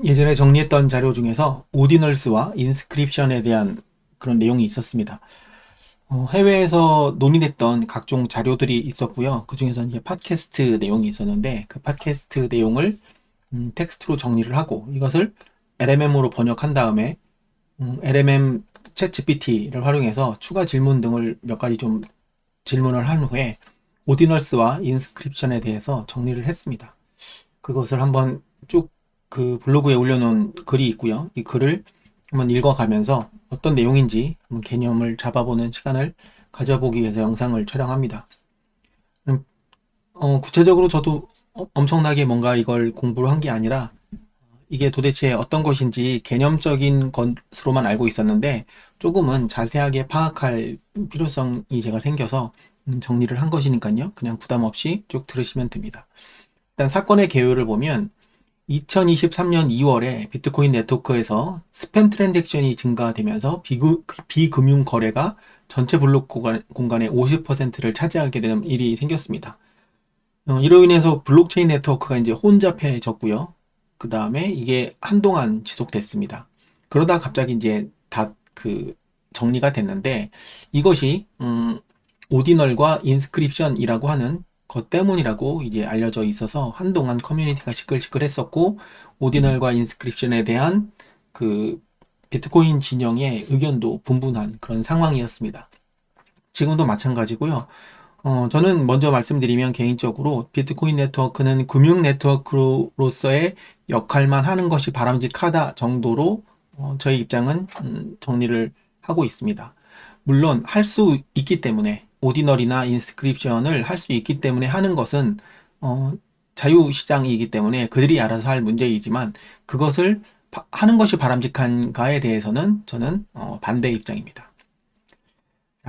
예전에 정리했던 자료 중에서 오디널스와 인스크립션에 대한 그런 내용이 있었습니다. 해외에서 논의됐던 각종 자료들이 있었고요. 그 중에서 이제 팟캐스트 내용이 있었는데 그 팟캐스트 내용을 텍스트로 정리를 하고 이것을 LMM으로 번역한 다음에 LMM 챗 GPT를 활용해서 추가 질문 등을 몇 가지 좀 질문을 한 후에 오디널스와 인스크립션에 대해서 정리를 했습니다. 그것을 한번 쭉 그 블로그에 올려놓은 글이 있고요. 이 글을 한번 읽어가면서 어떤 내용인지 한번 개념을 잡아보는 시간을 가져보기 위해서 영상을 촬영합니다. 구체적으로 저도 엄청나게 뭔가 이걸 공부를 한 게 아니라 이게 도대체 어떤 것인지 개념적인 것으로만 알고 있었는데 조금은 자세하게 파악할 필요성이 제가 생겨서 정리를 한 것이니까요. 그냥 부담 없이 쭉 들으시면 됩니다. 일단 사건의 개요를 보면 2023년 2월에 비트코인 네트워크에서 스팸 트랜잭션이 증가되면서 비금융 거래가 전체 블록 공간의 50%를 차지하게 되는 일이 생겼습니다. 이로 인해서 블록체인 네트워크가 이제 혼잡해졌고요. 그 다음에 이게 한동안 지속됐습니다. 그러다 갑자기 이제 다 그 정리가 됐는데 이것이 오디널과 인스크립션이라고 하는 것 때문이라고 이제 알려져 있어서 한동안 커뮤니티가 시끌시끌했었고 오디널과 인스크립션에 대한 그 비트코인 진영의 의견도 분분한 그런 상황이었습니다. 지금도 마찬가지고요. 저는 먼저 말씀드리면 개인적으로 비트코인 네트워크는 금융 네트워크로서의 역할만 하는 것이 바람직하다 정도로 저의 입장은 정리를 하고 있습니다. 물론 할 수 있기 때문에 오디널이나 인스크립션을 할 수 있기 때문에 하는 것은 자유시장이기 때문에 그들이 알아서 할 문제이지만 그것을 하는 것이 바람직한가에 대해서는 저는 반대 입장입니다.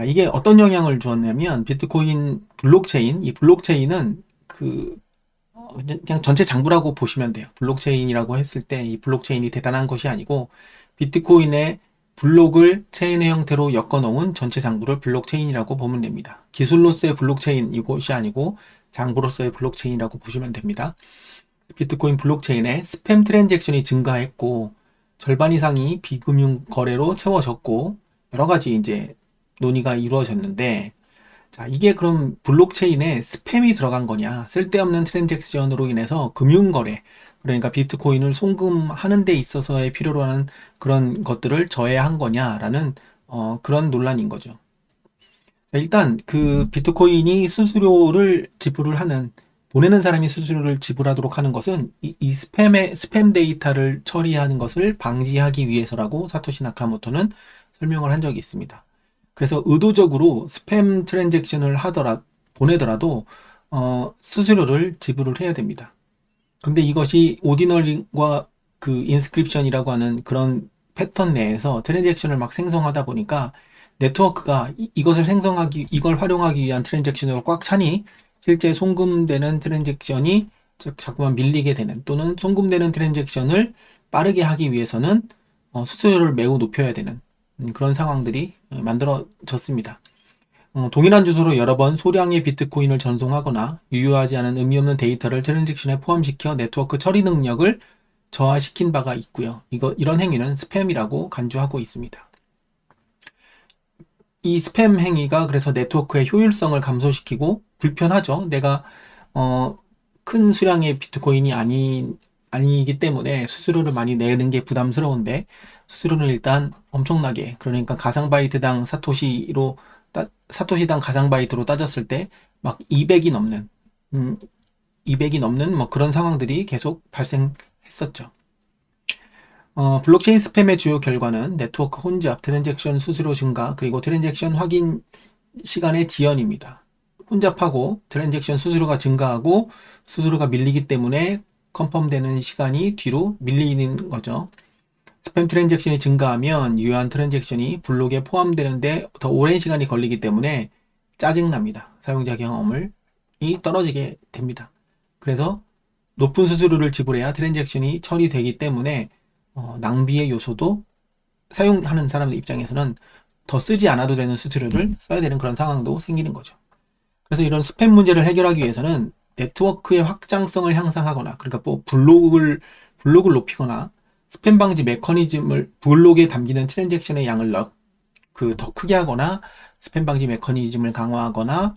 이게 어떤 영향을 주었냐면 비트코인 블록체인, 이 블록체인은 그냥 전체 장부라고 보시면 돼요. 블록체인이라고 했을 때 이 블록체인이 대단한 것이 아니고 비트코인의 블록을 체인의 형태로 엮어놓은 전체 장부를 블록체인이라고 보면 됩니다. 기술로서의 블록체인 이것이 아니고 장부로서의 블록체인이라고 보시면 됩니다. 비트코인 블록체인에 스팸 트랜잭션이 증가했고 절반 이상이 비금융 거래로 채워졌고 여러 가지 이제 논의가 이루어졌는데 자, 이게 그럼 블록체인에 스팸이 들어간 거냐? 쓸데없는 트랜잭션으로 인해서 금융거래, 그러니까 비트코인을 송금하는 데 있어서의 필요로 하는 그런 것들을 저해한 거냐라는 그런 논란인 거죠. 일단 그 비트코인이 수수료를 지불을 하는 보내는 사람이 수수료를 지불하도록 하는 것은 이 스팸 데이터를 처리하는 것을 방지하기 위해서라고 사토시 나카모토는 설명을 한 적이 있습니다. 그래서 의도적으로 스팸 트랜잭션을 보내더라도 수수료를 지불을 해야 됩니다. 근데 이것이 오디널과 그 인스크립션이라고 하는 그런 패턴 내에서 트랜잭션을 막 생성하다 보니까 네트워크가 이걸 활용하기 위한 트랜잭션으로 꽉 차니 실제 송금되는 트랜잭션이 자꾸만 밀리게 되는 또는 송금되는 트랜잭션을 빠르게 하기 위해서는 수수료를 매우 높여야 되는 그런 상황들이 만들어졌습니다. 동일한 주소로 여러 번 소량의 비트코인을 전송하거나 유효하지 않은 의미 없는 데이터를 트랜잭션에 포함시켜 네트워크 처리 능력을 저하시킨 바가 있고요. 이런 행위는 스팸이라고 간주하고 있습니다. 이 스팸 행위가 그래서 네트워크의 효율성을 감소시키고 불편하죠. 내가 큰 수량의 비트코인이 아니기 때문에 수수료를 많이 내는 게 부담스러운데 수수료는 일단 엄청나게 그러니까 가상 바이트당 사토시당 가상 바이트로 따졌을 때 막 200이 넘는 음, 200이 넘는 뭐 그런 상황들이 계속 발생했었죠. 블록체인 스팸의 주요 결과는 네트워크 혼잡, 트랜잭션 수수료 증가, 그리고 트랜잭션 확인 시간의 지연입니다. 혼잡하고 트랜잭션 수수료가 증가하고 수수료가 밀리기 때문에 컨펌되는 시간이 뒤로 밀리는 거죠. 스팸 트랜잭션이 증가하면 유효한 트랜잭션이 블록에 포함되는데 더 오랜 시간이 걸리기 때문에 짜증납니다. 사용자 경험이 떨어지게 됩니다. 그래서 높은 수수료를 지불해야 트랜잭션이 처리되기 때문에 낭비의 요소도 사용하는 사람들 입장에서는 더 쓰지 않아도 되는 수수료를 써야 되는 그런 상황도 생기는 거죠. 그래서 이런 스팸 문제를 해결하기 위해서는 네트워크의 확장성을 향상하거나 그러니까 뭐 블록을 높이거나 스팸 방지 메커니즘을 블록에 담기는 트랜잭션의 양을 더 크게 하거나 스팸 방지 메커니즘을 강화하거나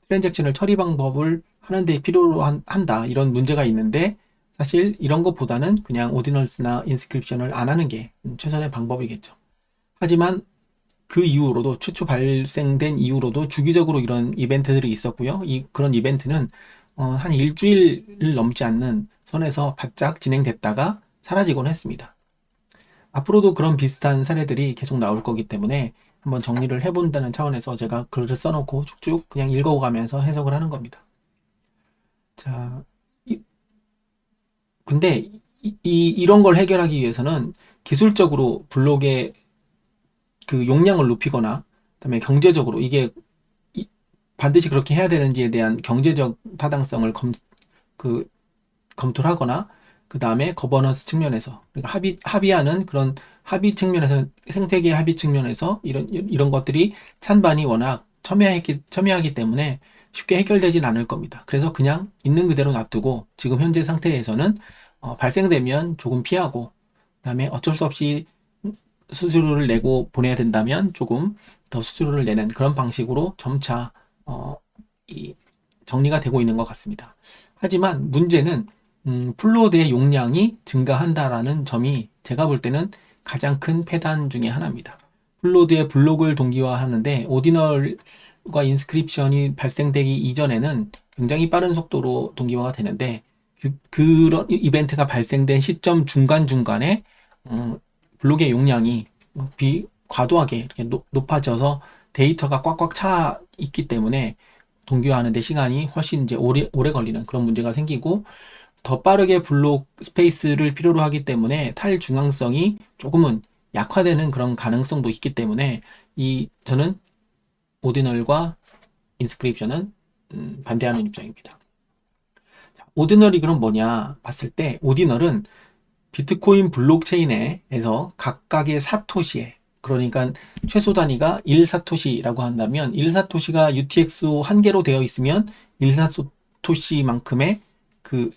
트랜잭션을 처리 방법을 하는 데 필요로 한다 이런 문제가 있는데 사실 이런 것보다는 그냥 오디널스나 인스크립션을 안 하는 게 최선의 방법이겠죠. 하지만 그 이후로도 최초 발생된 이후로도 주기적으로 이런 이벤트들이 있었고요. 그런 이벤트는 한 일주일 넘지 않는 선에서 바짝 진행됐다가 사라지곤 했습니다. 앞으로도 그런 비슷한 사례들이 계속 나올 거기 때문에 한번 정리를 해본다는 차원에서 제가 글을 써놓고 쭉쭉 그냥 읽어가면서 해석을 하는 겁니다. 자, 근데 이런 걸 해결하기 위해서는 기술적으로 블록의 그 용량을 높이거나 그다음에 경제적으로 이게 반드시 그렇게 해야 되는지에 대한 경제적 타당성을 그 검토를 하거나 그 다음에 거버넌스 측면에서 그러니까 합의하는 그런 합의 측면에서 생태계 합의 측면에서 이런 것들이 찬반이 워낙 첨예하기 때문에 쉽게 해결되진 않을 겁니다. 그래서 그냥 있는 그대로 놔두고 지금 현재 상태에서는 발생되면 조금 피하고 그다음에 어쩔 수 없이 수수료를 내고 보내야 된다면 조금 더 수수료를 내는 그런 방식으로 점차 어, 이 정리가 되고 있는 것 같습니다. 하지만 문제는 플로드의 용량이 증가한다라는 점이 제가 볼 때는 가장 큰 폐단 중에 하나입니다. 플로드의 블록을 동기화하는데 오디널과 인스크립션이 발생되기 이전에는 굉장히 빠른 속도로 동기화가 되는데 그런 이벤트가 발생된 시점 중간중간에 블록의 용량이 과도하게 이렇게 높아져서 데이터가 꽉꽉 차 있기 때문에 동기화하는데 시간이 훨씬 이제 오래 걸리는 그런 문제가 생기고 더 빠르게 블록 스페이스를 필요로 하기 때문에 탈중앙성이 조금은 약화되는 그런 가능성도 있기 때문에 저는 오디널과 인스크립션은 반대하는 입장입니다. 오디널이 그럼 뭐냐 봤을 때 오디널은 비트코인 블록체인에서 각각의 사토시에 그러니까 최소 단위가 1사토시라고 한다면 1사토시가 UTX 한 개로 되어 있으면 1사토시만큼의 그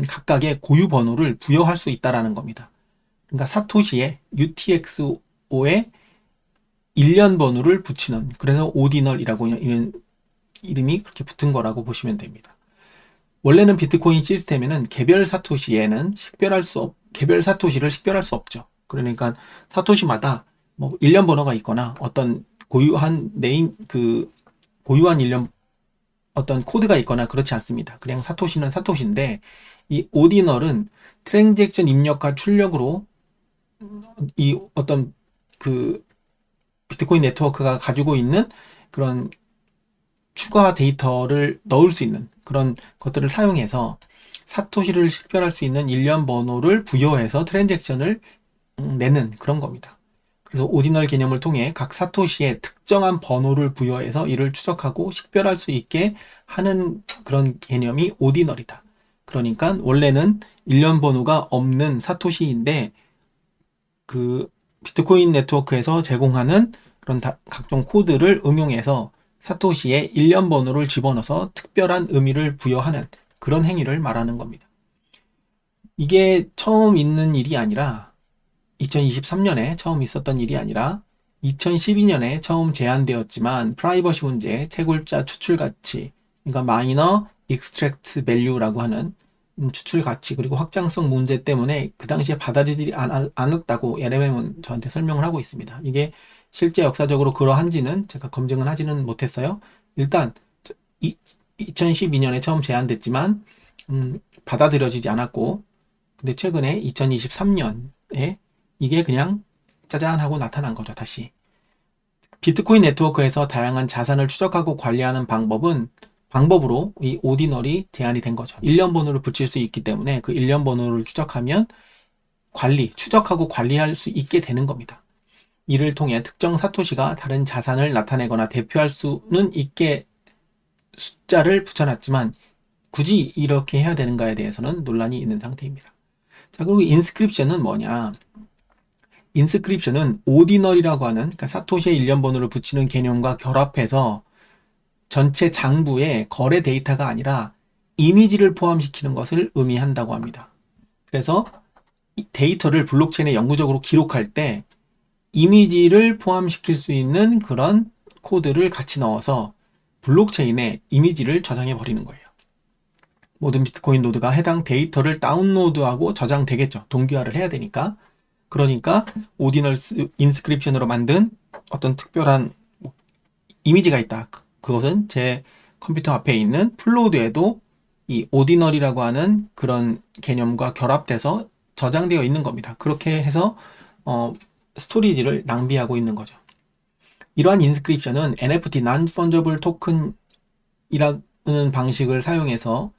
각각의 고유 번호를 부여할 수 있다라는 겁니다. 그러니까 사토시에 UTXO에 일련 번호를 붙이는 그래서 오디널이라고 이런 이름이 그렇게 붙은 거라고 보시면 됩니다. 원래는 비트코인 시스템에는 개별 사토시를 식별할 수 없죠. 그러니까 사토시마다 뭐 일련 번호가 있거나 어떤 고유한 고유한 일련 어떤 코드가 있거나 그렇지 않습니다. 그냥 사토시는 사토시인데 이 오디널은 트랜잭션 입력과 출력으로 이 어떤 그 비트코인 네트워크가 가지고 있는 그런 추가 데이터를 넣을 수 있는 그런 것들을 사용해서 사토시를 식별할 수 있는 일련 번호를 부여해서 트랜잭션을 내는 그런 겁니다. 그래서 오디널 개념을 통해 각 사토시에 특정한 번호를 부여해서 이를 추적하고 식별할 수 있게 하는 그런 개념이 오디널이다. 그러니까 원래는 일련 번호가 없는 사토시인데 그 비트코인 네트워크에서 제공하는 그런 각종 코드를 응용해서 사토시에 일련 번호를 집어넣어서 특별한 의미를 부여하는 그런 행위를 말하는 겁니다. 이게 처음 있는 일이 아니라 2023년에 처음 있었던 일이 아니라 2012년에 처음 제안되었지만 프라이버시 문제, 채굴자 추출 가치, 그러니까 마이너 익스트랙트 밸류라고 하는 추출 가치 그리고 확장성 문제 때문에 그 당시에 받아들이지 않았다고 LMM은 저한테 설명을 하고 있습니다. 이게 실제 역사적으로 그러한지는 제가 검증은 하지는 못했어요. 일단 2012년에 처음 제안됐지만 받아들여지지 않았고 근데 최근에 2023년에 이게 그냥 짜잔 하고 나타난 거죠, 다시. 비트코인 네트워크에서 다양한 자산을 추적하고 관리하는 방법으로 이 오디널이 제안이 된 거죠. 일련 번호를 붙일 수 있기 때문에 그 일련 번호를 추적하면 추적하고 관리할 수 있게 되는 겁니다. 이를 통해 특정 사토시가 다른 자산을 나타내거나 대표할 수는 있게 숫자를 붙여놨지만 굳이 이렇게 해야 되는가에 대해서는 논란이 있는 상태입니다. 자, 그리고 인스크립션은 뭐냐? 인스크립션은 오디널이라고 하는 그러니까 사토시의 일련 번호를 붙이는 개념과 결합해서 전체 장부에 거래 데이터가 아니라 이미지를 포함시키는 것을 의미한다고 합니다. 그래서 데이터를 블록체인에 영구적으로 기록할 때 이미지를 포함시킬 수 있는 그런 코드를 같이 넣어서 블록체인에 이미지를 저장해 버리는 거예요. 모든 비트코인 노드가 해당 데이터를 다운로드하고 저장되겠죠. 동기화를 해야 되니까. 그러니까 오디널 인스크립션으로 만든 어떤 특별한 이미지가 있다. 그것은 제 컴퓨터 앞에 있는 플로우드에도 이 오디널이라고 하는 그런 개념과 결합돼서 저장되어 있는 겁니다. 그렇게 해서 스토리지를 낭비하고 있는 거죠. 이러한 인스크립션은 NFT Non-Fungible Token이라는 방식을 사용해서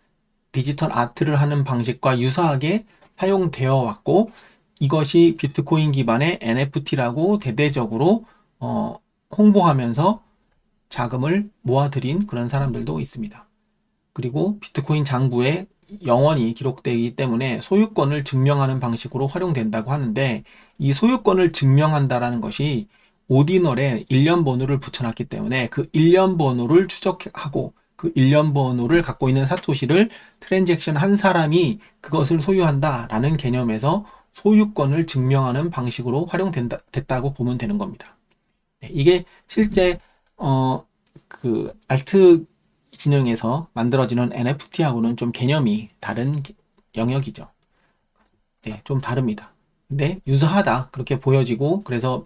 디지털 아트를 하는 방식과 유사하게 사용되어 왔고, 이것이 비트코인 기반의 NFT라고 대대적으로 홍보하면서 자금을 모아들인 그런 사람들도 있습니다. 그리고 비트코인 장부에 영원히 기록되기 때문에 소유권을 증명하는 방식으로 활용된다고 하는데, 이 소유권을 증명한다라는 것이 오디널에 일련 번호를 붙여놨기 때문에 그 일련 번호를 추적하고 그 일련 번호를 갖고 있는 사토시를 트랜잭션 한 사람이 그것을 소유한다라는 개념에서 소유권을 증명하는 방식으로 활용됐다고 보면 되는 겁니다. 이게 실제 그 알트 진영에서 만들어지는 NFT하고는 좀 개념이 다른 영역이죠. 네, 좀 다릅니다. 근데 유사하다 그렇게 보여지고, 그래서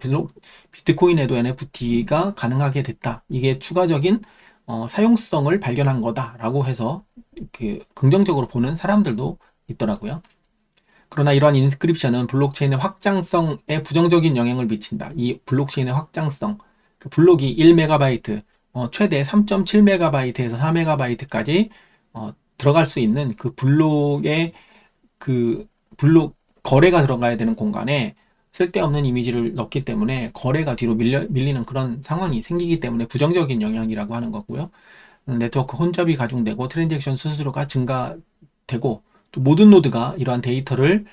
비트코인에도 NFT가 가능하게 됐다. 이게 추가적인 사용성을 발견한 거다라고 해서 긍정적으로 보는 사람들도 있더라고요. 그러나 이러한 인스크립션은 블록체인의 확장성에 부정적인 영향을 미친다. 이 블록체인의 확장성, 그 블록이 1메가바이트, 최대 3.7메가바이트에서 4메가바이트까지 들어갈 수 있는 그 블록의 그 블록 거래가 들어가야 되는 공간에 쓸데없는 이미지를 넣기 때문에 거래가 뒤로 밀리는 그런 상황이 생기기 때문에 부정적인 영향이라고 하는 거고요. 네트워크 혼잡이 가중되고 트랜잭션 수수료가 증가되고, 또 모든 노드가 이러한 데이터를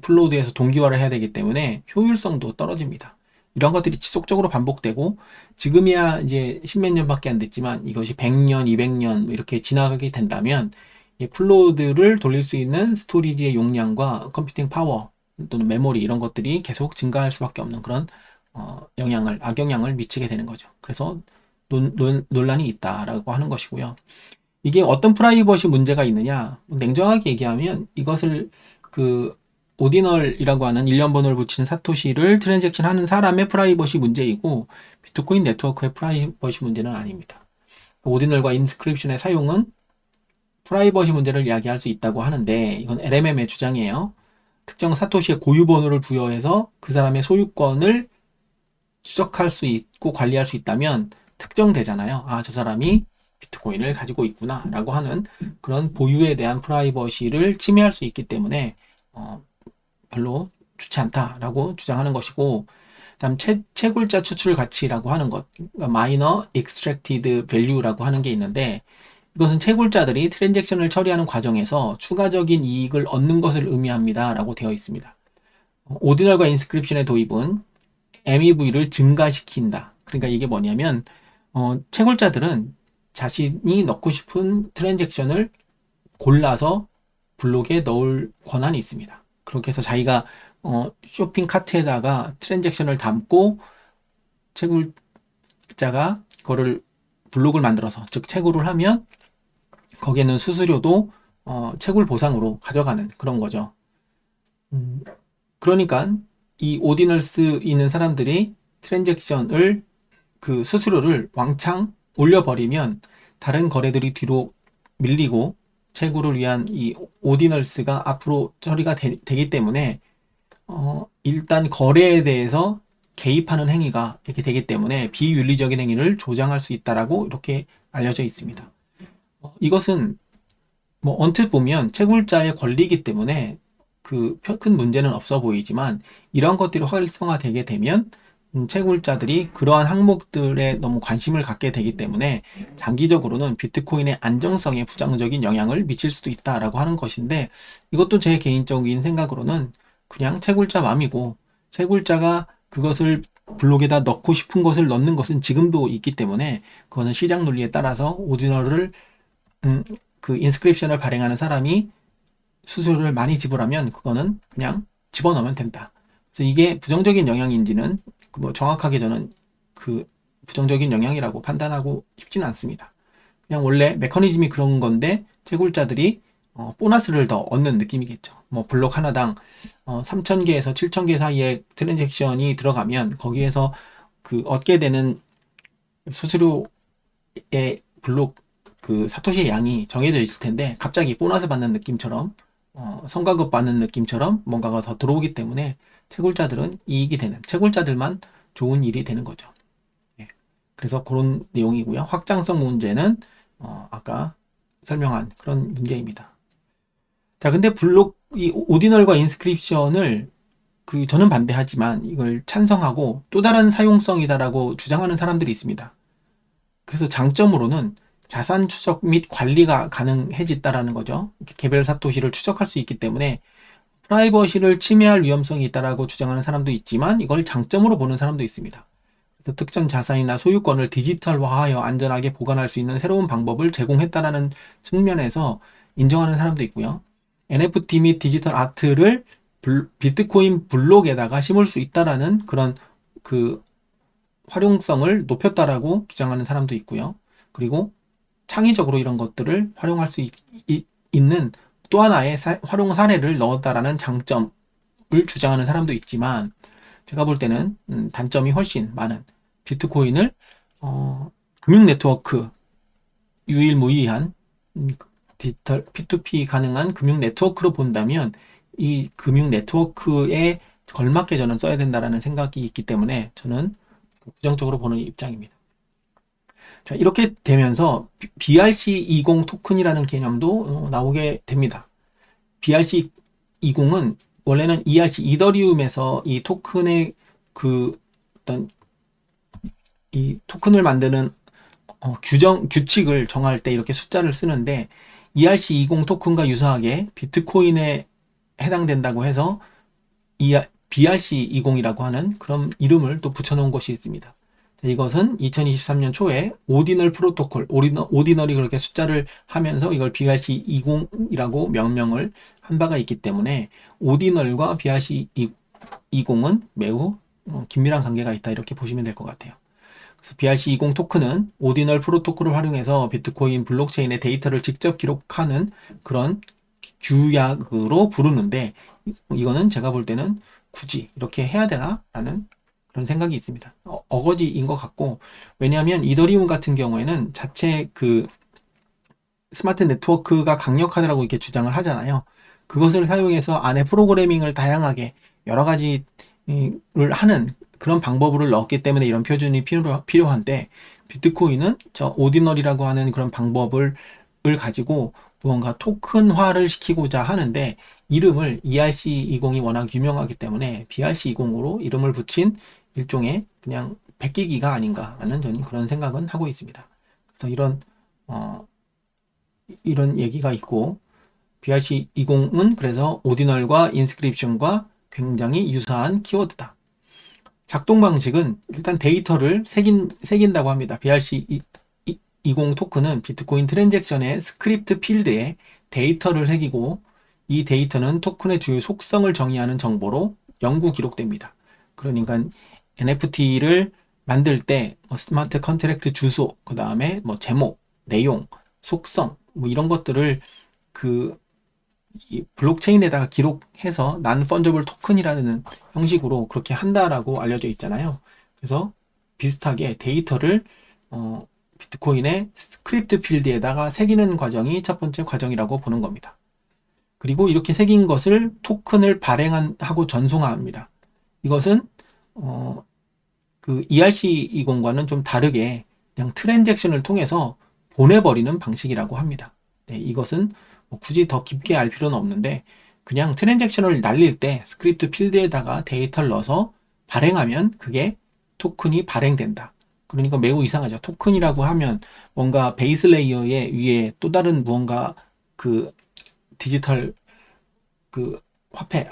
플로드에서 동기화를 해야 되기 때문에 효율성도 떨어집니다. 이런 것들이 지속적으로 반복되고, 지금이야 이제 십몇 년밖에 안 됐지만 이것이 100년, 200년 이렇게 지나가게 된다면 이 플로드를 돌릴 수 있는 스토리지의 용량과 컴퓨팅 파워 또는 메모리 이런 것들이 계속 증가할 수밖에 없는 그런 악영향을 미치게 되는 거죠. 그래서 논란이 있다라고 하는 것이고요. 이게 어떤 프라이버시 문제가 있느냐? 냉정하게 얘기하면 이것을 그 오디널이라고 하는 일련 번호를 붙인 사토시를 트랜잭션 하는 사람의 프라이버시 문제이고, 비트코인 네트워크의 프라이버시 문제는 아닙니다. 오디널과 인스크립션의 사용은 프라이버시 문제를 이야기할 수 있다고 하는데, 이건 LMM의 주장이에요. 특정 사토시의 고유 번호를 부여해서 그 사람의 소유권을 추적할 수 있고 관리할 수 있다면 특정되잖아요. 아, 저 사람이 비트코인을 가지고 있구나 라고 하는 그런 보유에 대한 프라이버시를 침해할 수 있기 때문에 별로 좋지 않다라고 주장하는 것이고, 다음 채굴자 추출 가치라고 하는 것, 그러니까 Miner Extracted Value라고 하는 게 있는데, 이것은 채굴자들이 트랜잭션을 처리하는 과정에서 추가적인 이익을 얻는 것을 의미합니다 라고 되어 있습니다. 오디널과 인스크립션의 도입은 MEV를 증가시킨다. 그러니까 이게 뭐냐면 채굴자들은 자신이 넣고 싶은 트랜잭션을 골라서 블록에 넣을 권한이 있습니다. 그렇게 해서 자기가 쇼핑 카트에다가 트랜잭션을 담고 채굴자가 그거를 블록을 만들어서, 즉 채굴을 하면 거기에는 수수료도 채굴 보상으로 가져가는 그런 거죠. 그러니까 이 오디널스 있는 사람들이 트랜잭션을 그 수수료를 왕창 올려버리면 다른 거래들이 뒤로 밀리고 채굴을 위한 이 오디널스가 앞으로 처리가 되기 때문에 일단 거래에 대해서 개입하는 행위가 이렇게 되기 때문에 비윤리적인 행위를 조장할 수 있다라고 이렇게 알려져 있습니다. 이것은 뭐 언뜻 보면 채굴자의 권리이기 때문에 그 큰 문제는 없어 보이지만, 이런 것들이 활성화되게 되면 채굴자들이 그러한 항목들에 너무 관심을 갖게 되기 때문에 장기적으로는 비트코인의 안정성에 부정적인 영향을 미칠 수도 있다라고 하는 것인데, 이것도 제 개인적인 생각으로는 그냥 채굴자 맘이고, 채굴자가 그것을 블록에다 넣고 싶은 것을 넣는 것은 지금도 있기 때문에 그거는 시장 논리에 따라서 오디널을 그 인스크립션을 발행하는 사람이 수수료를 많이 지불하면 그거는 그냥 집어넣으면 된다. 그래서 이게 부정적인 영향인지는 뭐 정확하게 저는 그 부정적인 영향이라고 판단하고 싶지는 않습니다. 그냥 원래 메커니즘이 그런 건데 채굴자들이 보너스를 더 얻는 느낌이겠죠. 뭐 블록 하나당 3,000개에서 7,000개 사이에 트랜잭션이 들어가면 거기에서 그 얻게 되는 수수료의 블록 그 사토시의 양이 정해져 있을 텐데 갑자기 보너스 받는 느낌처럼 성과급 받는 느낌처럼 뭔가가 더 들어오기 때문에 채굴자들은 이익이 되는, 채굴자들만 좋은 일이 되는 거죠. 예. 그래서 그런 내용이고요. 확장성 문제는 아까 설명한 그런 문제입니다. 자, 근데 블록 이 오디널과 인스크립션을 저는 반대하지만 이걸 찬성하고 또 다른 사용성이다라고 주장하는 사람들이 있습니다. 그래서 장점으로는 자산 추적 및 관리가 가능해졌다라는 거죠. 개별 사토시를 추적할 수 있기 때문에 프라이버시를 침해할 위험성이 있다라고 주장하는 사람도 있지만 이걸 장점으로 보는 사람도 있습니다. 그래서 특정 자산이나 소유권을 디지털화하여 안전하게 보관할 수 있는 새로운 방법을 제공했다라는 측면에서 인정하는 사람도 있고요. NFT 및 디지털 아트를 비트코인 블록에다가 심을 수 있다라는 그런 그 활용성을 높였다라고 주장하는 사람도 있고요. 그리고 창의적으로 이런 것들을 활용할 수 있는 또 하나의 활용 사례를 넣었다라는 장점을 주장하는 사람도 있지만 제가 볼 때는 단점이 훨씬 많은 비트코인을 금융 네트워크 유일무이한 디지털 P2P 가능한 금융 네트워크로 본다면 이 금융 네트워크에 걸맞게 저는 써야 된다라는 생각이 있기 때문에 저는 부정적으로 보는 입장입니다. 자, 이렇게 되면서 BRC20 토큰이라는 개념도 나오게 됩니다. BRC20은 원래는 ERC 이더리움에서 이 토큰의 그 어떤 이 토큰을 만드는 규칙을 정할 때 이렇게 숫자를 쓰는데 ERC20 토큰과 유사하게 비트코인에 해당된다고 해서 BRC20이라고 하는 그런 이름을 또 붙여놓은 것이 있습니다. 이것은 2023년 초에 오디널 프로토콜, 오디널이 그렇게 숫자를 하면서 이걸 BRC20이라고 명명을 한 바가 있기 때문에 오디널과 BRC20은 매우 긴밀한 관계가 있다 이렇게 보시면 될 것 같아요. 그래서 BRC20 토큰은 오디널 프로토콜을 활용해서 비트코인 블록체인의 데이터를 직접 기록하는 그런 규약으로 부르는데 이거는 제가 볼 때는 굳이 이렇게 해야 되나라는 그런 생각이 있습니다. 어거지인 것 같고 왜냐하면 이더리움 같은 경우에는 자체 그 스마트 네트워크가 강력하다라고 이렇게 주장을 하잖아요. 그것을 사용해서 안에 프로그래밍을 다양하게 여러 가지를 하는 그런 방법을 넣었기 때문에 이런 표준이 필요한데 비트코인은 저 오디널이라고 하는 그런 방법을 가지고 무언가 토큰화를 시키고자 하는데 이름을 ERC20이 워낙 유명하기 때문에 BRC20으로 이름을 붙인 일종의 그냥 베끼기가 아닌가라는 저는 그런 생각은 하고 있습니다. 그래서 이런 얘기가 있고 BRC20은 그래서 오디널과 인스크립션과 굉장히 유사한 키워드다. 작동 방식은 일단 데이터를 새긴다고 합니다. BRC20 토큰은 비트코인 트랜잭션의 스크립트 필드에 데이터를 새기고 이 데이터는 토큰의 주요 속성을 정의하는 정보로 영구 기록됩니다. 그러니까 NFT를 만들 때 스마트 컨트랙트 주소, 그 다음에 뭐 제목, 내용, 속성 뭐 이런 것들을 이 블록체인에다가 기록해서 non-fungible 토큰이라는 형식으로 그렇게 한다라고 알려져 있잖아요. 그래서 비슷하게 데이터를 비트코인의 스크립트 필드에다가 새기는 과정이 첫 번째 과정이라고 보는 겁니다. 그리고 이렇게 새긴 것을 토큰을 발행하고 전송합니다. 이것은 그 ERC20과는 좀 다르게 그냥 트랜잭션을 통해서 보내버리는 방식이라고 합니다. 네, 이것은 굳이 더 깊게 알 필요는 없는데 그냥 트랜잭션을 날릴 때 스크립트 필드에다가 데이터를 넣어서 발행하면 그게 토큰이 발행된다. 그러니까 매우 이상하죠. 토큰이라고 하면 뭔가 베이스 레이어의 위에 또 다른 무언가 그 디지털 그 화폐,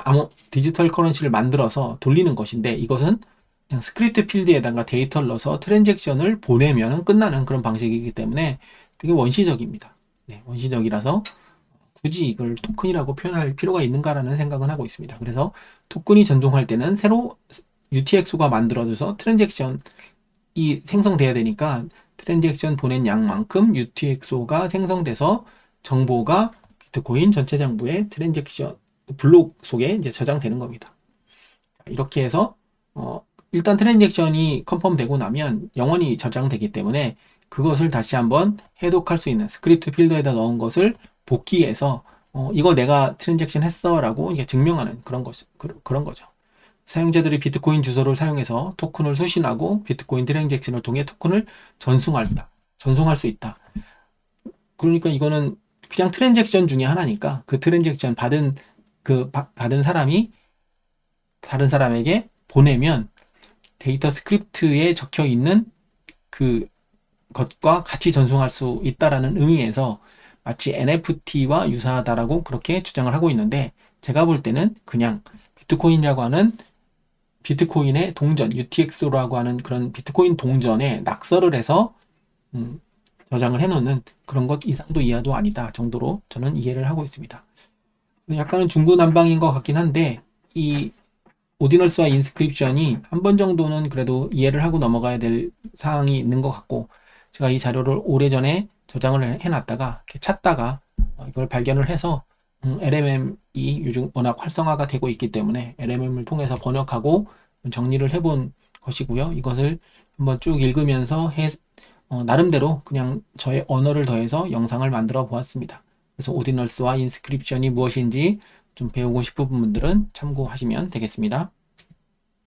디지털 커런시를 만들어서 돌리는 것인데 이것은 그냥 스크립트 필드에다가 데이터를 넣어서 트랜잭션을 보내면 끝나는 그런 방식이기 때문에 되게 원시적입니다. 네, 원시적이라서 굳이 이걸 토큰이라고 표현할 필요가 있는가라는 생각은 하고 있습니다. 그래서 토큰이 전송할 때는 새로 UTXO가 만들어져서 트랜잭션이 생성돼야 되니까 트랜잭션 보낸 양만큼 UTXO가 생성돼서 정보가 비트코인 전체 정보의 트랜잭션 블록 속에 이제 저장되는 겁니다. 이렇게 해서 일단 트랜잭션이 컨펌 되고 나면 영원히 저장되기 때문에 그것을 다시 한번 해독할 수 있는 스크립트 필드에다 넣은 것을 복귀해서 이거 내가 트랜잭션 했어 라고 증명하는 그런 거죠. 사용자들이 비트코인 주소를 사용해서 토큰을 수신하고 비트코인 트랜잭션을 통해 토큰을 전송할 수 있다. 그러니까 이거는 그냥 트랜잭션 중에 하나니까 그 트랜잭션 받은 사람이 다른 사람에게 보내면 데이터 스크립트에 적혀 있는 그 것과 같이 전송할 수 있다라는 의미에서 마치 NFT와 유사하다라고 그렇게 주장을 하고 있는데, 제가 볼 때는 그냥 비트코인이라고 하는 비트코인의 동전, UTXO라고 하는 그런 비트코인 동전에 낙서를 해서 저장을 해놓는 그런 것 이상도 이하도 아니다 정도로 저는 이해를 하고 있습니다. 약간은 중구난방인 것 같긴 한데, 이 오디널스와 인스크립션이 한 번 정도는 그래도 이해를 하고 넘어가야 될 사항이 있는 것 같고, 제가 이 자료를 오래전에 저장을 해놨다가 이렇게 찾다가 이걸 발견을 해서 LMM이 요즘 워낙 활성화가 되고 있기 때문에 LMM을 통해서 번역하고 정리를 해본 것이고요. 이것을 한번 쭉 읽으면서 나름대로 그냥 저의 언어를 더해서 영상을 만들어 보았습니다. 그래서 오디널스와 인스크립션이 무엇인지 좀 배우고 싶은 분들은 참고하시면 되겠습니다.